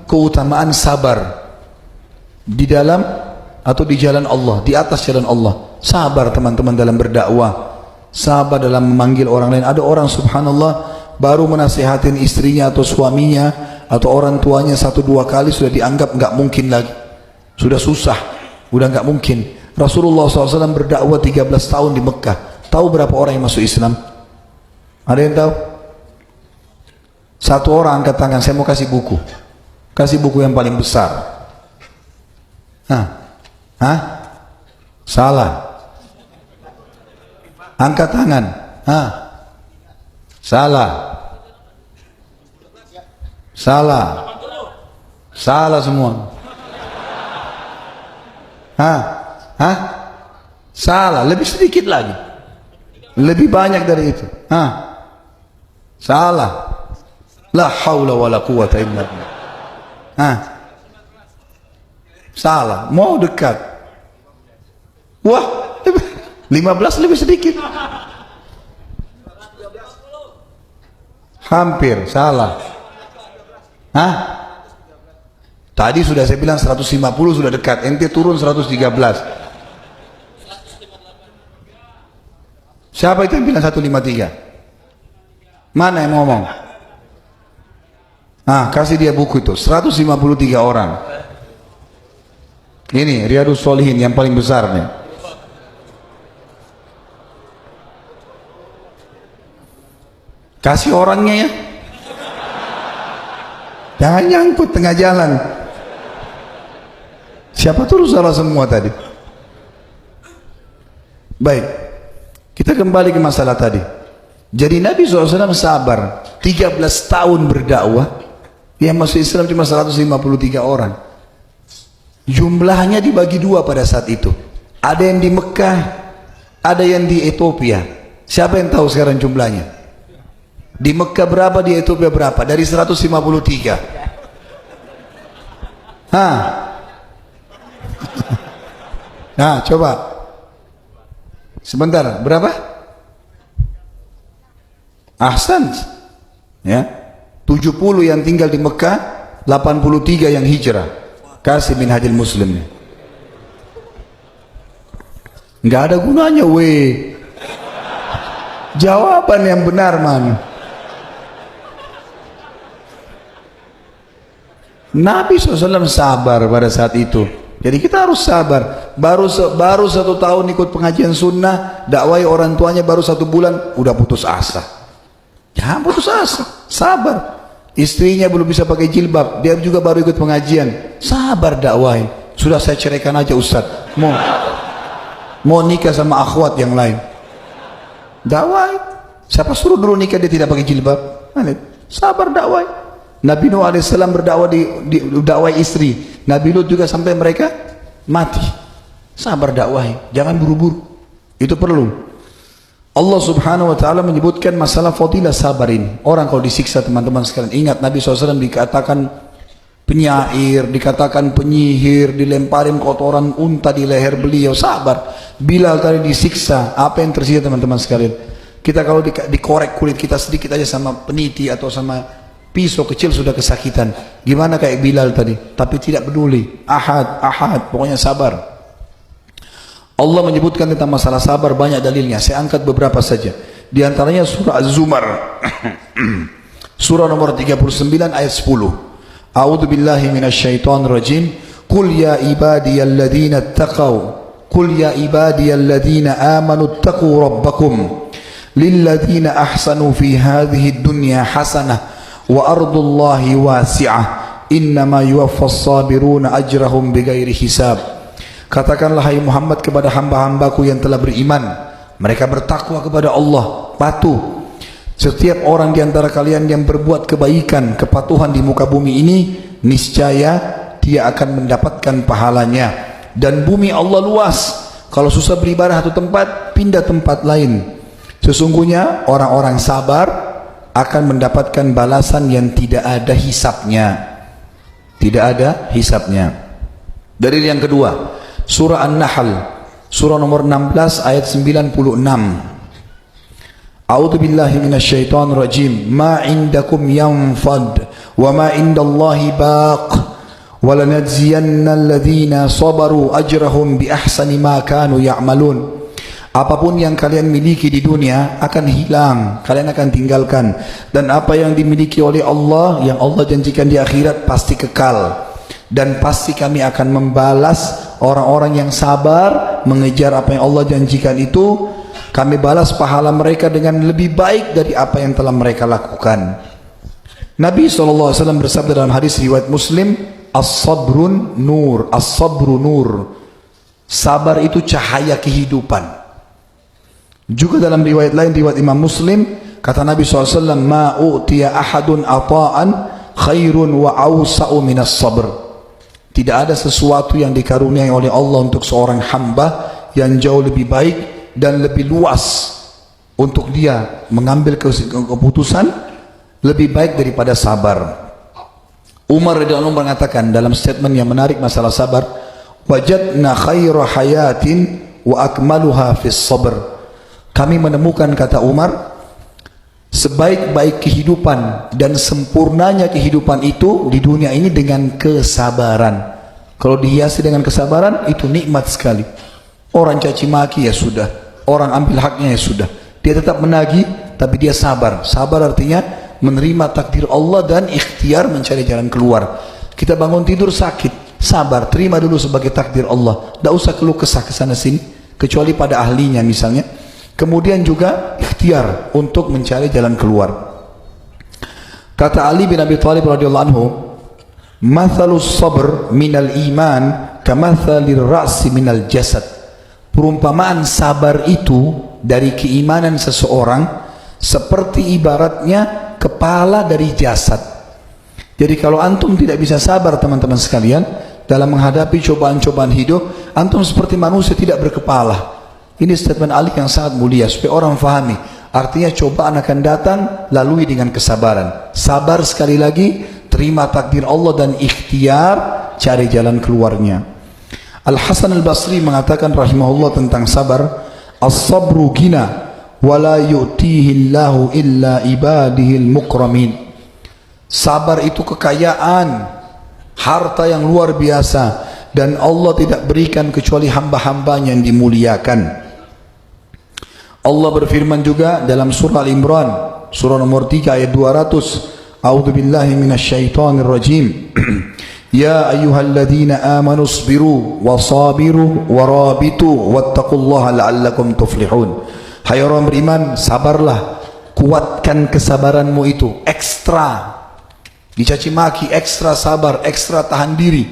keutamaan sabar di dalam atau di jalan Allah, di atas jalan Allah. Sabar teman-teman dalam berdakwah, sabar dalam memanggil orang lain. Ada orang subhanallah baru menasihatin istrinya atau suaminya atau orang tuanya 1-2 kali sudah dianggap nggak mungkin lagi, sudah susah, udah nggak mungkin. Rasulullah SAW berdakwah 13 tahun di Mekah. Tahu berapa orang yang masuk Islam? Ada yang tahu? Satu orang angkat tangan, saya mau kasih buku. Kasih buku yang paling besar. Salah. Angkat tangan. Salah. Salah. Salah semua. Salah. Lebih sedikit lagi. Lebih banyak dari itu. Salah. La haula wala quwata illa billah. Salah, mau dekat. Wah, 15 lebih sedikit. Hampir, salah. Tadi sudah saya bilang 150 sudah dekat, ente turun 113. Siapa itu yang bilang 153? Mana yang ngomong? Kasih dia buku itu, 153 orang. Ini Riyadhus Shalihin yang paling besar nih. Kasih orangnya ya. Jangan nyangkut tengah jalan. Siapa tuh salah semua tadi. Baik, kita kembali ke masalah tadi. Jadi Nabi SAW sabar 13 tahun berdakwah, yang masuk Islam cuma 153 orang. Jumlahnya dibagi 2 pada saat itu. Ada yang di Mekah, ada yang di Ethiopia. Siapa yang tahu sekarang jumlahnya? Di Mekah berapa, di Ethiopia berapa? Dari 153. Coba. Sebentar, berapa? Ahsan. Ya. 70 yang tinggal di Mekah, 83 yang hijrah. Kasih Minhajul Muslim. Nggak ada gunanya jawaban yang benar man. Nabi SAW sabar pada saat itu. Jadi kita harus sabar. Baru 1 tahun ikut pengajian sunnah, dakwai orang tuanya baru 1 bulan udah putus asa. Jangan putus asa, sabar. Istrinya belum bisa pakai jilbab, dia juga baru ikut pengajian. Sabar dakwah. Sudah saya ceraikan aja Ustaz. Mau nikah sama akhwat yang lain. Dakwah. Siapa suruh dulu nikah dia tidak pakai jilbab? Sabar dakwah. Nabi Nuh AS berdakwah di dakwah istri. Nabi Lut juga sampai mereka mati. Sabar dakwah. Jangan buru-buru. Itu perlu. Allah subhanahu wa ta'ala menyebutkan masalah fadilah sabarin. Orang kalau disiksa teman-teman sekalian, ingat Nabi SAW dikatakan penyair, dikatakan penyihir, dilemparin kotoran unta di leher beliau, sabar. Bilal tadi disiksa, apa yang terjadi teman-teman sekalian? Kita kalau dikorek kulit kita sedikit aja sama peniti atau sama pisau kecil sudah kesakitan. Gimana kayak Bilal tadi? Tapi tidak peduli, ahad, pokoknya sabar. Allah menyebutkan tentang masalah sabar banyak dalilnya. Saya angkat beberapa saja. Di antaranya surah Az-Zumar. Surah nomor 39 ayat 10. A'udzu billahi minasyaitonir rajim. Qul ya ibadiyalladzina taqaw. Qul ya ibadiyalladzina amanu taqu rabbakum. Lilladzina ahsanu fi hadhihi dunya hasanah wa ardullahi wasi'ah. Innama yuwaffas sabiruna ajrahum bighairi hisab. Katakanlah hai Muhammad kepada hamba-hambaku yang telah beriman, mereka bertakwa kepada Allah, patuh. Setiap orang di antara kalian yang berbuat kebaikan, kepatuhan di muka bumi ini, niscaya dia akan mendapatkan pahalanya. Dan bumi Allah luas. Kalau susah beribadah satu tempat, pindah tempat lain. Sesungguhnya orang-orang sabar akan mendapatkan balasan yang tidak ada hisapnya. Tidak ada hisapnya. Dalil yang kedua, surah An-Nahl, surah nomor 16 ayat 96. A'udzu billahi minasyaitonir rajim. Ma indakum yanfad wa ma indallahi baq. Wa lanajziyanna alladhina sabaru ajrahum bi ahsani ma kanu ya'malun. Apapun yang kalian miliki di dunia akan hilang, kalian akan tinggalkan. Dan apa yang dimiliki oleh Allah, yang Allah janjikan di akhirat pasti kekal. Dan pasti kami akan membalas orang-orang yang sabar mengejar apa yang Allah janjikan itu. Kami balas pahala mereka dengan lebih baik dari apa yang telah mereka lakukan. Nabi SAW bersabda dalam hadis riwayat Muslim, as-sabrun nur, as-sabru nur. Sabar itu cahaya kehidupan. Juga dalam riwayat lain, riwayat Imam Muslim, kata Nabi SAW, ma u'tiya ahadun ata'an khairun wa awsa'u minas sabr. Tidak ada sesuatu yang dikaruniai oleh Allah untuk seorang hamba yang jauh lebih baik dan lebih luas untuk dia mengambil keputusan lebih baik daripada sabar. Umar radhiyallahu anhu mengatakan dalam statement yang menarik masalah sabar, wajadna khaira hayatin wa akmaluha fis sabr. Kami menemukan, kata Umar, sebaik-baik kehidupan dan sempurnanya kehidupan itu di dunia ini dengan kesabaran. Kalau dihiasi dengan kesabaran, itu nikmat sekali. Orang caci maki ya sudah, orang ambil haknya ya sudah. Dia tetap menagih, tapi dia sabar. Sabar artinya menerima takdir Allah dan ikhtiar mencari jalan keluar. Kita bangun tidur sakit, sabar, terima dulu sebagai takdir Allah. Tidak usah keluh kesah ke sana sini, kecuali pada ahlinya misalnya. Kemudian juga ikhtiar untuk mencari jalan keluar. Kata Ali bin Abi Thalib radhiyallahu anhu, mathalus sabr minal iman kamathalir ra'si minal jasad. Perumpamaan sabar itu dari keimanan seseorang seperti ibaratnya kepala dari jasad. Jadi kalau antum tidak bisa sabar teman-teman sekalian dalam menghadapi cobaan-cobaan hidup, antum seperti manusia tidak berkepala. Ini statement Ali yang sangat mulia supaya orang fahami. Artinya cobaan akan datang, lalui dengan kesabaran. Sabar sekali lagi, terima takdir Allah dan ikhtiar, cari jalan keluarnya. Al-Hasan al-Basri mengatakan rahimahullah tentang sabar, as-sabru gina wa la yu'tihi Allahu illa ibadihil mukramin. Sabar itu kekayaan, harta yang luar biasa, dan Allah tidak berikan kecuali hamba-hambanya yang dimuliakan. Allah berfirman juga dalam surah Al-Imran, surah nomor 3 ayat 200, A'udzu billahi minasyaitonir rajim. Ya ayyuhalladzina amanu isbiru wasabiru warabitu wattaqullaha la'allakum tuflihun. Hai orang beriman, sabarlah, kuatkan kesabaranmu itu, ekstra. Dicaci maki, ekstra sabar, ekstra tahan diri.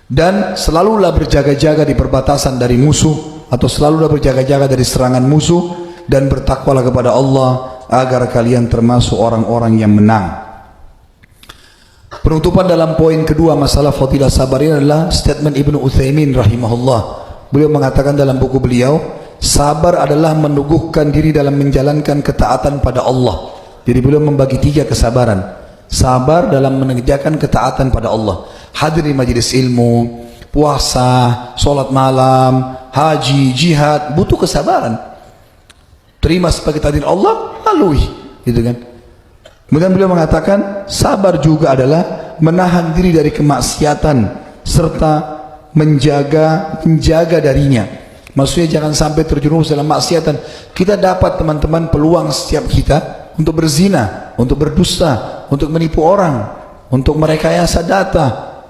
Dan selalulah berjaga-jaga di perbatasan dari musuh, atau selalulah berjaga-jaga dari serangan musuh, dan bertakwalah kepada Allah agar kalian termasuk orang-orang yang menang. Penutupan dalam poin kedua masalah fadilah sabar ini adalah statement Ibnu Utsaimin rahimahullah. Beliau mengatakan dalam buku beliau, sabar adalah meneguhkan diri dalam menjalankan ketaatan pada Allah. Jadi beliau membagi 3 kesabaran. Sabar dalam mengerjakan ketaatan pada Allah, hadir di majelis ilmu, puasa, sholat malam, haji, jihad, butuh kesabaran. Terima sebagai takdir Allah, lalui, gitu kan. Kemudian beliau mengatakan sabar juga adalah menahan diri dari kemaksiatan serta menjaga darinya. Maksudnya jangan sampai terjerumus dalam maksiatan. Kita dapat teman-teman peluang setiap kita untuk berzina, untuk berdusta, untuk menipu orang, untuk merekayasa data,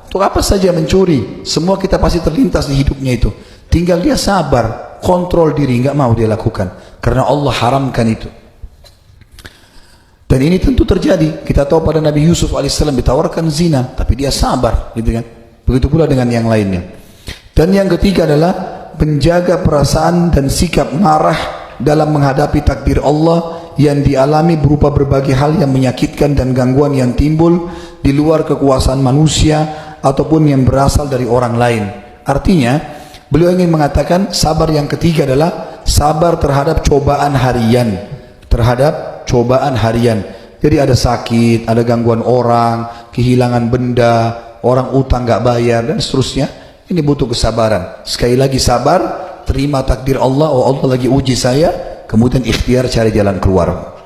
untuk apa saja, mencuri. Semua kita pasti terlintas di hidupnya itu. Tinggal dia sabar, kontrol diri, nggak mau dia lakukan karena Allah haramkan itu. Dan ini tentu terjadi. Kita tahu pada Nabi Yusuf alaihissalam ditawarkan zina, tapi dia sabar, gitu kan. Begitu pula dengan yang lainnya. Dan yang ketiga adalah menjaga perasaan dan sikap marah dalam menghadapi takdir Allah yang dialami berupa berbagai hal yang menyakitkan dan gangguan yang timbul di luar kekuasaan manusia ataupun yang berasal dari orang lain. Artinya, beliau ingin mengatakan sabar yang ketiga adalah sabar terhadap cobaan harian. Jadi ada sakit, ada gangguan orang, kehilangan benda, orang utang nggak bayar dan seterusnya. Ini butuh kesabaran. Sekali lagi sabar, terima takdir Allah. Oh, Allah lagi uji saya, kemudian ikhtiar cari jalan keluar.